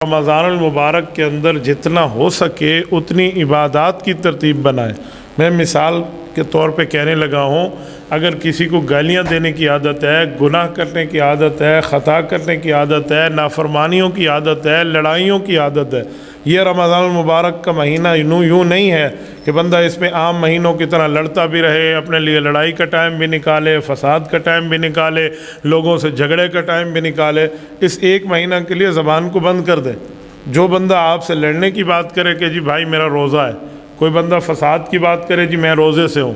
رمضان المبارک کے اندر جتنا ہو سکے اتنی عبادات کی ترتیب بنائے۔ میں مثال کے طور پہ کہنے لگا ہوں، اگر کسی کو گالیاں دینے کی عادت ہے، گناہ کرنے کی عادت ہے، خطا کرنے کی عادت ہے، نافرمانیوں کی عادت ہے، لڑائیوں کی عادت ہے، یہ رمضان المبارک کا مہینہ یوں نہیں ہے کہ بندہ اس میں عام مہینوں کی طرح لڑتا بھی رہے، اپنے لیے لڑائی کا ٹائم بھی نکالے، فساد کا ٹائم بھی نکالے، لوگوں سے جھگڑے کا ٹائم بھی نکالے۔ اس ایک مہینہ کے لیے زبان کو بند کر دے۔ جو بندہ آپ سے لڑنے کی بات کرے کہ جی بھائی میرا روزہ ہے، کوئی بندہ فساد کی بات کرے جی میں روزے سے ہوں،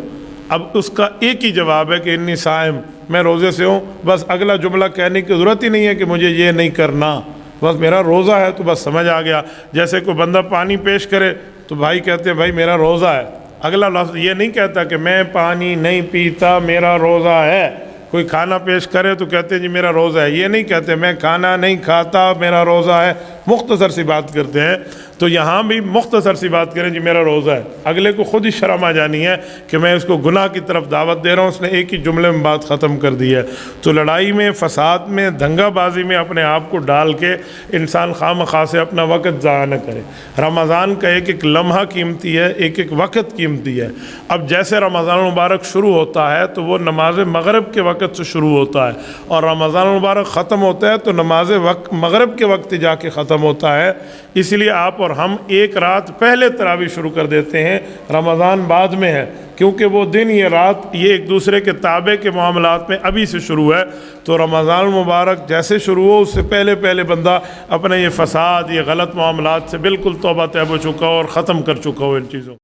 اب اس کا ایک ہی جواب ہے کہ انی صائم، میں روزے سے ہوں، بس اگلا جملہ کہنے کی ضرورت ہی نہیں ہے کہ مجھے یہ نہیں کرنا، بس میرا روزہ ہے تو بس سمجھ آ گیا۔ جیسے کوئی بندہ پانی پیش کرے تو بھائی کہتے ہیں بھائی میرا روزہ ہے، اگلا لفظ یہ نہیں کہتا کہ میں پانی نہیں پیتا میرا روزہ ہے۔ کوئی کھانا پیش کرے تو کہتے ہیں جی میرا روزہ ہے، یہ نہیں کہتے میں کھانا نہیں کھاتا میرا روزہ ہے، مختصر سی بات کرتے ہیں۔ تو یہاں بھی مختصر سی بات کریں جی میرا روزہ ہے، اگلے کو خود ہی شرم آ جانی ہے کہ میں اس کو گناہ کی طرف دعوت دے رہا ہوں، اس نے ایک ہی جملے میں بات ختم کر دی ہے۔ تو لڑائی میں، فساد میں، دنگا بازی میں اپنے آپ کو ڈال کے انسان خواہ مخواہ سے اپنا وقت ضائع نہ کرے۔ رمضان کا ایک ایک لمحہ قیمتی ہے، ایک ایک وقت قیمتی ہے۔ اب جیسے رمضان المبارک شروع ہوتا ہے تو وہ نماز مغرب کے وقت سے شروع ہوتا ہے، اور رمضان المبارک ختم ہوتا ہے تو نماز مغرب کے وقت جا کے ختم ہوتا ہے۔ اس لیے آپ اور ہم ایک رات پہلے تراویح شروع کر دیتے ہیں، رمضان بعد میں ہے، کیونکہ وہ دن یہ رات یہ ایک دوسرے کے تابع کے معاملات میں ابھی سے شروع ہے۔ تو رمضان المبارک جیسے شروع ہو اس سے پہلے بندہ اپنے یہ فساد، یہ غلط معاملات سے بالکل توبہ طیب ہو چکا ہو اور ختم کر چکا ہو ان چیزوں۔